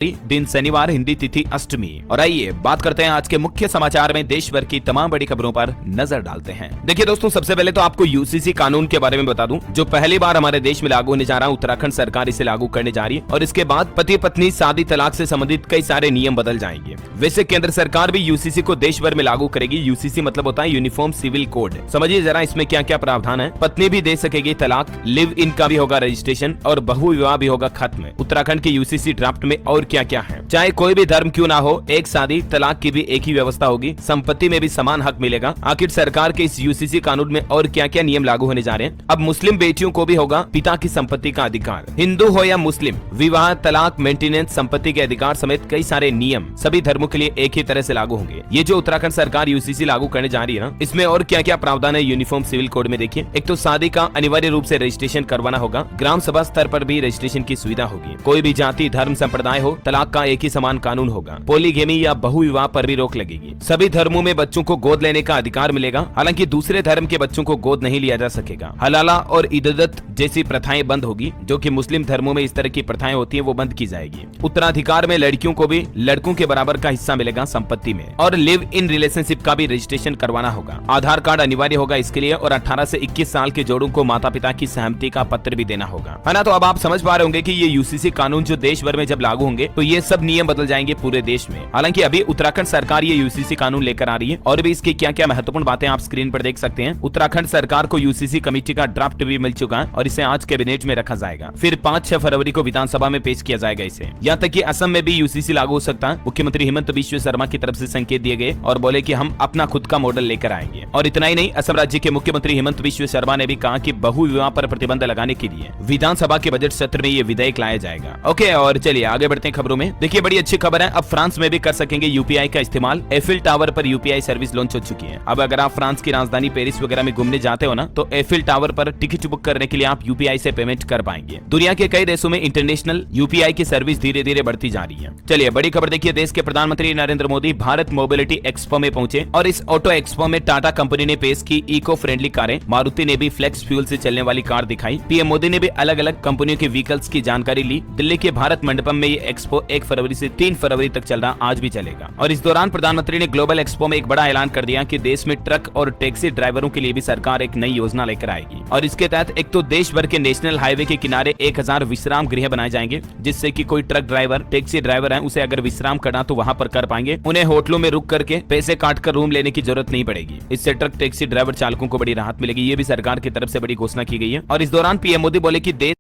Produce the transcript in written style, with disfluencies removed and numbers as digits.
दिन शनिवार, हिंदी तिथि अष्टमी। और आइए बात करते हैं आज के मुख्य समाचार में देश भर की तमाम बड़ी खबरों पर नजर डालते हैं। देखिए दोस्तों, सबसे पहले तो आपको यूसीसी कानून के बारे में बता दूं, जो पहली बार हमारे देश में लागू होने जा रहा है। उत्तराखंड सरकार इसे लागू करने जा रही है और इसके बाद पति पत्नी शादी तलाक से संबंधित कई सारे नियम बदल जाएंगे। वैसे केंद्र सरकार भी यूसीसी को देश भर में लागू करेगी। यूसीसी मतलब होता है यूनिफॉर्म सिविल कोड। समझिए जरा इसमें क्या क्या प्रावधान है। पत्नी भी दे सकेगी तलाक, लिव इन का भी होगा रजिस्ट्रेशन और बहु विवाह भी होगा खत्म। उत्तराखंड के यूसीसी ड्राफ्ट में और क्या क्या है, चाहे कोई भी धर्म क्यों ना हो, एक शादी तलाक की भी एक ही व्यवस्था होगी। संपत्ति में भी समान हक मिलेगा। आखिर सरकार के इस यूसीसी कानून में और क्या क्या नियम लागू होने जा रहे हैं। अब मुस्लिम बेटियों को भी होगा पिता की संपत्ति का अधिकार। हिंदू हो या मुस्लिम, विवाह, तलाक, मेंटेनेंस, संपत्ति के अधिकार समेत कई सारे नियम सभी धर्मों के लिए एक ही तरह से लागू होंगे। ये जो उत्तराखंड सरकार यूसीसी लागू करने जा रही है ना, इसमें और क्या क्या प्रावधान है यूनिफॉर्म सिविल कोड में देखिए। एक तो शादी का अनिवार्य रूप से रजिस्ट्रेशन करवाना होगा। ग्राम सभा स्तर पर भी रजिस्ट्रेशन की सुविधा होगी। कोई भी जाति, धर्म, संप्रदाय हो, तलाक का एक ही समान कानून होगा। पॉलीगेमी या बहु विवाह पर भी रोक लगेगी। सभी धर्मों में बच्चों को गोद लेने का अधिकार मिलेगा। हालांकि दूसरे धर्म के बच्चों को गोद नहीं लिया जा सकेगा। हलाला और इदत जैसी प्रथाएं बंद होगी, जो कि मुस्लिम धर्मों में इस तरह की प्रथाएं होती है, वो बंद की जाएगी। उत्तराधिकार में लड़कियों को भी लड़कों के बराबर का हिस्सा मिलेगा संपत्ति में। और लिव इन रिलेशनशिप का भी रजिस्ट्रेशन करवाना होगा। आधार कार्ड अनिवार्य होगा इसके लिए और 18 से 21 साल के जोड़ों को माता पिता की सहमति का पत्र भी देना होगा, है ना। तो अब आप समझ पा रहे होंगे कि ये यूसीसी कानून जो देश भर में जब लागू होंगे तो ये सब नियम बदल जाएंगे पूरे देश में। हालांकि अभी उत्तराखंड सरकार ये यूसीसी कानून लेकर आ रही है और भी इसकी क्या क्या महत्वपूर्ण बातें आप स्क्रीन पर देख सकते हैं। उत्तराखंड सरकार को यूसीसी कमेटी का ड्राफ्ट भी मिल चुका है और इसे आज कैबिनेट में रखा जाएगा। फिर 5-6 फरवरी को विधानसभा में पेश किया जाएगा इसे। यहाँ तक कि असम में भी यूसीसी लागू हो सकता है। मुख्यमंत्री हेमंत बिश्व शर्मा की तरफ से संकेत दिए गए और बोले कि हम अपना खुद का मॉडल लेकर आएंगे। और इतना ही नहीं, असम राज्य के मुख्यमंत्री हेमंत बिश्व शर्मा ने भी कहा कि बहु विवाह पर प्रतिबंध लगाने के लिए विधानसभा के बजट सत्र में ये विधेयक लाया जाएगा। ओके, और चलिए आगे बढ़ते हैं खबरों में। देखिए बड़ी अच्छी खबर है, अब फ्रांस में भी कर सकेंगे यूपीआई का इस्तेमाल। एफिल टावर पर यूपीआई सर्विस लॉन्च हो चुकी है। अब अगर आप फ्रांस की राजधानी पेरिस वगैरह में घूमने जाते हो ना, तो एफिल टावर पर टिकट बुक करने के लिए आप यूपीआई से पेमेंट कर पाएंगे। दुनिया के कई देशों में इंटरनेशनल यूपीआई की सर्विस धीरे धीरे बढ़ती जा रही है। चलिए बड़ी खबर देखिए, देश के प्रधानमंत्री नरेंद्र मोदी भारत मोबिलिटी एक्सपो में पहुंचे और इस ऑटो एक्सपो में टाटा कंपनी ने पेश की इको फ्रेंडली कारें। मारुति ने भी फ्लेक्स फ्यूल से चलने वाली कार दिखाई। पीएम मोदी ने भी अलग अलग कंपनियों के व्हीकल्स की जानकारी ली। दिल्ली के भारत मंडपम में ये एक्सपो 1 फरवरी से 3 फरवरी तक चल रहा, आज भी चलेगा। और इस दौरान प्रधानमंत्री ने ग्लोबल एक्सपो में एक बड़ा ऐलान कर दिया कि देश में ट्रक और टैक्सी ड्राइवरों के लिए भी सरकार एक नई योजना लेकर आएगी। और इसके तहत एक तो देश भर के नेशनल हाईवे के किनारे 1000 विश्राम गृह बनाए जाएंगे, जिससे कि कोई ट्रक ड्राइवर, टैक्सी ड्राइवर है, उसे अगर विश्राम करना तो वहां पर कर पाएंगे। उन्हें होटलों में रुक करके पैसे काट कर रूम लेने की जरूरत नहीं पड़ेगी। इससे ट्रक टैक्सी ड्राइवर चालकों को बड़ी राहत मिलेगी। ये भी सरकार की तरफ से बड़ी घोषणा की गई है। और इस दौरान पीएम मोदी बोले कि देश